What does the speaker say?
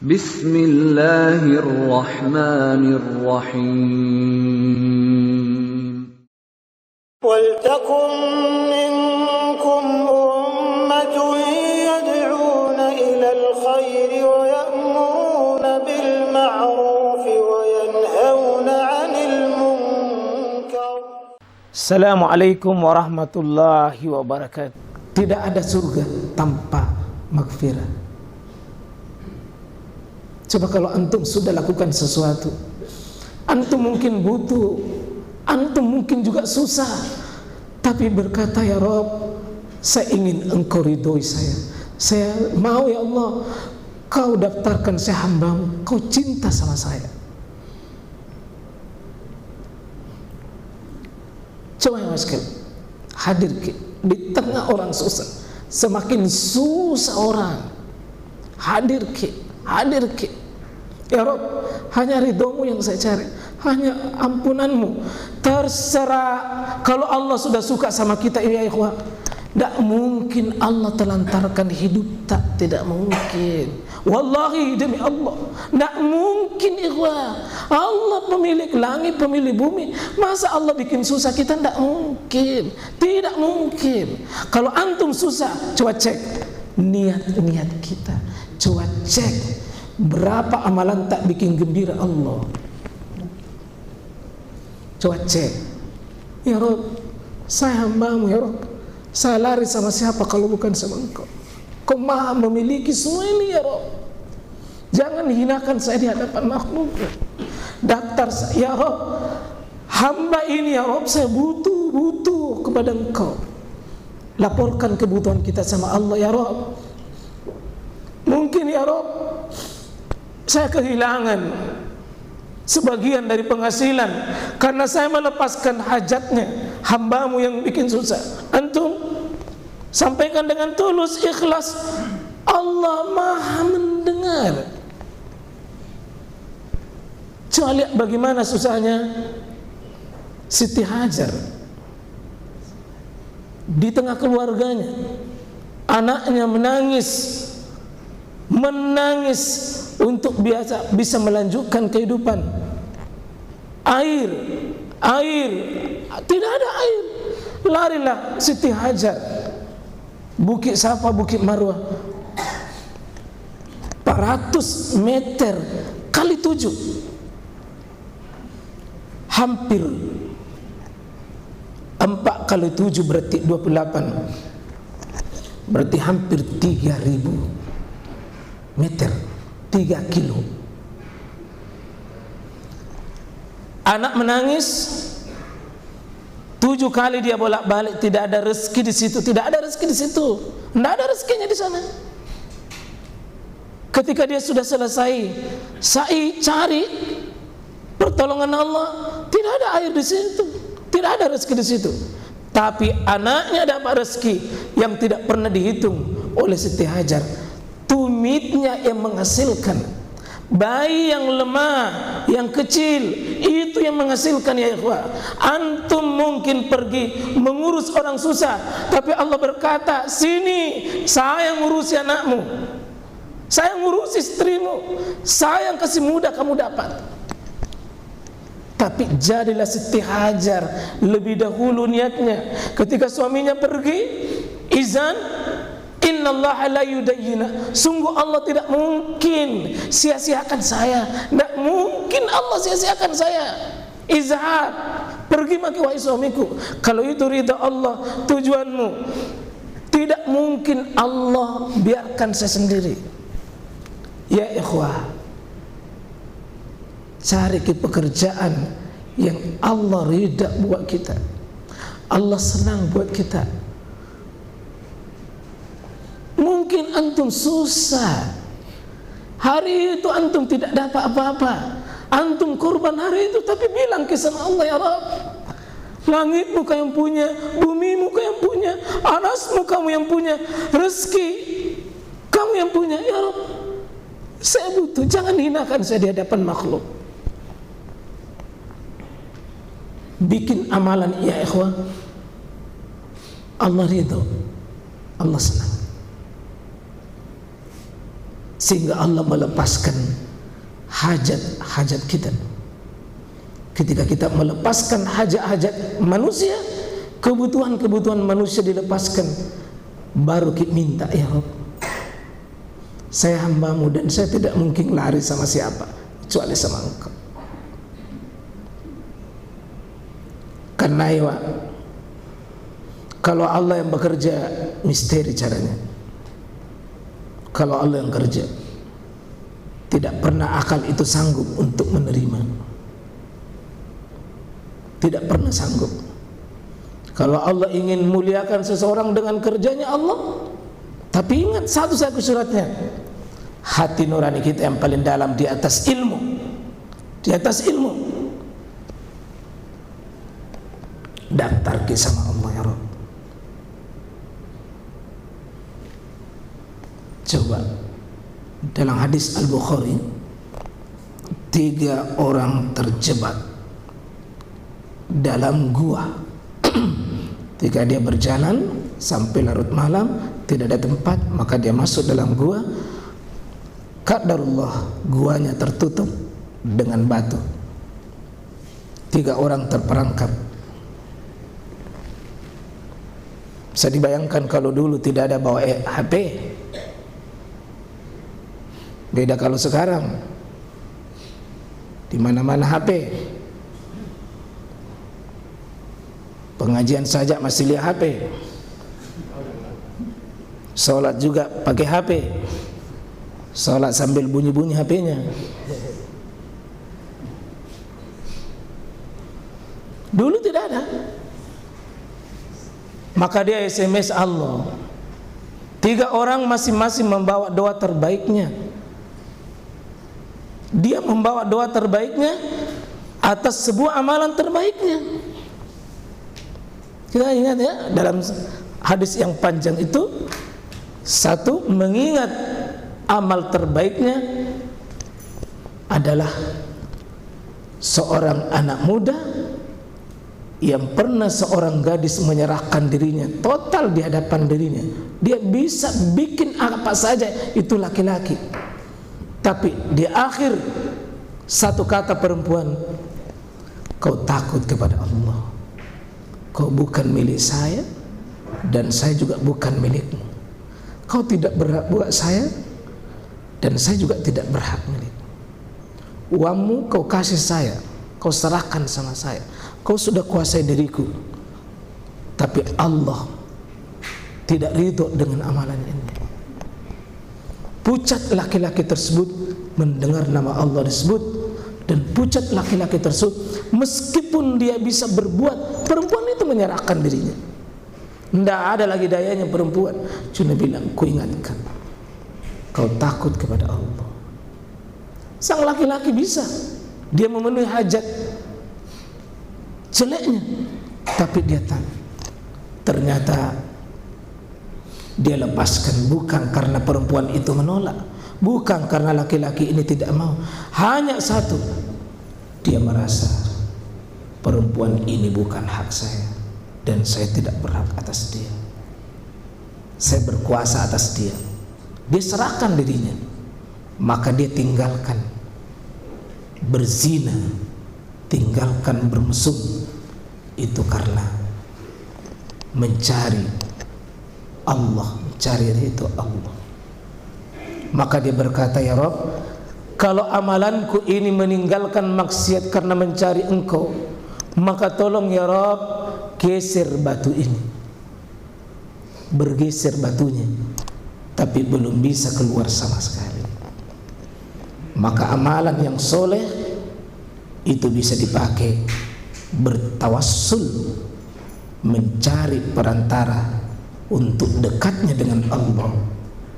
Bismillahirrahmanirrahim. وَلْتَكُنْ مِنْكُمْ أُمَّةٌ يَدْعُونَ إِلَى الْخَيْرِ وَيَأْمُرُونَ بِالْمَعْرُوفِ وَيَنْهَوْنَ عَنِ الْمُنْكَرِ. Assalamualaikum warahmatullahi wabarakatuh. Tidak ada surga tanpa maghfirah. Coba kalau antum sudah lakukan sesuatu, antum mungkin butuh, antum mungkin juga susah, tapi berkata, ya Rabb, saya ingin engkau ridhoi saya mau ya Allah, kau daftarkan saya hambamu, kau cinta sama saya. Coba ya mas, hadir di tengah orang susah, semakin susah orang, hadir ya Rabb, hanya ridhomu yang saya cari, hanya ampunanmu. Terserah, kalau Allah sudah suka sama kita, ya ikhwah, tidak mungkin Allah telantarkan hidup, tidak mungkin. Wallahi demi Allah, tidak mungkin ikhwah. Allah pemilik langit, pemilik bumi, masa Allah bikin susah kita? Tidak mungkin, tidak mungkin. Kalau antum susah, coba cek niat kita, coba cek berapa amalan tak bikin gembira Allah. Coba cek, ya Rabb, saya hambamu ya Rabb, saya lari sama siapa kalau bukan sama engkau? Kau maha memiliki semua ini ya Rabb, jangan hinakan saya di hadapan makhluk. Daftar ya Rabb, hamba ini ya Rabb, saya butuh kepada engkau. Laporkan kebutuhan kita sama Allah ya Rabb. Mungkin ya Rabb, saya kehilangan sebagian dari penghasilan karena saya melepaskan hajatnya hambamu yang bikin susah. Antum sampaikan dengan tulus, ikhlas, Allah maha mendengar. Coba lihat bagaimana susahnya Siti Hajar di tengah keluarganya, anaknya menangis untuk bisa melanjutkan kehidupan. Air, tidak ada air. Larilah Siti Hajar, Bukit Safa, Bukit Marwah, 400 meter kali 7, hampir 4 kali 7 berarti 28, berarti hampir 3.000 meter, 3 kilo. Anak menangis 7 kali dia bolak-balik, tidak ada rezeki di situ, tidak ada rezekinya di sana. Ketika dia sudah selesai sa'i, cari pertolongan Allah, tidak ada air di situ, tidak ada rezeki di situ. Tapi anaknya dapat rezeki yang tidak pernah dihitung oleh Siti Hajar. Tumitnya yang menghasilkan. Bayi yang lemah, yang kecil, itu yang menghasilkan ya ikhwah. Antum mungkin pergi mengurus orang susah, tapi Allah berkata, sini saya ngurusi anakmu, saya ngurusi istrimu, saya yang kasih mudah kamu dapat. Tapi jadilah Siti Hajar lebih dahulu niatnya. Ketika suaminya pergi, izan, innallaha la yudayyina, sungguh Allah tidak mungkin sia-siakan saya, tidak mungkin Allah sia-siakan saya. Izhab, pergi maki wahai suamiku, kalau itu ridha Allah tujuanmu, tidak mungkin Allah biarkan saya sendiri. Ya ikhwah, cari pekerjaan yang Allah ridha buat kita, Allah senang buat kita. Mungkin antum susah, hari itu antum tidak dapat apa-apa, antum korban hari itu, tapi bilang ke sama Allah, ya Rabb, langitmu kau yang punya, bumimu kau yang punya, anasmu kamu yang punya, rezeki kamu yang punya, ya Rabb, saya butuh, jangan hinakan saya di hadapan makhluk. Bikin amalan ya ikhwah, Allah ridho, Allah senang. sehingga Allah melepaskan hajat-hajat kita. Ketika kita melepaskan hajat-hajat manusia, kebutuhan-kebutuhan manusia dilepaskan, baru kita minta, ya Rabb, saya hambamu dan saya tidak mungkin lari sama siapa kecuali sama Engkau. Karena ya, kalau Allah yang bekerja, misteri caranya. Kalau Allah yang kerja, tidak pernah akal itu sanggup untuk menerima. Tidak pernah sanggup. Kalau Allah ingin muliakan seseorang dengan kerjanya Allah, tapi ingat satu suratnya, hati nurani kita yang paling dalam di atas ilmu, di atas ilmu, daftar sama Allah ya Rabb. Coba dalam hadis Al-Bukhari, 3 orang terjebak dalam gua. Ketika dia berjalan sampai larut malam, tidak ada tempat, maka dia masuk dalam gua. Qadarullah, guanya tertutup dengan batu. 3 orang terperangkap. Bisa dibayangkan kalau dulu tidak ada bawa HP. Beda kalau sekarang, di mana-mana HP. Pengajian saja masih lihat HP, sholat juga pakai HP, sholat sambil bunyi-bunyi HP-nya. Dulu tidak ada. Maka dia SMS Allah. 3 orang masing-masing membawa doa terbaiknya. Dia membawa doa terbaiknya atas sebuah amalan terbaiknya. Kita ingat ya, dalam hadis yang panjang itu, satu, mengingat amal terbaiknya adalah seorang anak muda yang pernah seorang gadis menyerahkan dirinya total di hadapan dirinya. Dia bisa bikin apa saja, itu laki-laki. Tapi di akhir satu kata perempuan, kau takut kepada Allah. Kau bukan milik saya dan saya juga bukan milikmu. Kau tidak berhak buat saya dan saya juga tidak berhak milikmu. Uangmu kau kasih saya, kau serahkan sama saya. Kau sudah kuasai diriku. Tapi Allah tidak ridho dengan amalan ini. Pucat laki-laki tersebut mendengar nama Allah disebut, dan pucat laki-laki tersebut meskipun dia bisa berbuat, perempuan itu menyerahkan dirinya. Tidak ada lagi dayanya perempuan. Cuma bilang, ku ingatkan, kau takut kepada Allah. Sang laki-laki bisa, dia memenuhi hajat jeleknya, tapi dia tahu. Ternyata dia lepaskan bukan karena perempuan itu menolak, bukan karena laki-laki ini tidak mau. Hanya satu, dia merasa perempuan ini bukan hak saya dan saya tidak berhak atas dia. Saya berkuasa atas dia. Dia serahkan dirinya. Maka dia tinggalkan berzina, tinggalkan bermesum. Itu karena mencari Allah, mencari ridho Allah. Maka dia berkata, ya Rabb, kalau amalanku ini meninggalkan maksiat karena mencari Engkau, maka tolong ya Rabb, geser batu ini. Bergeser batunya, tapi belum bisa keluar sama sekali. Maka amalan yang soleh itu bisa dipakai bertawassul, mencari perantara untuk dekatnya dengan Allah.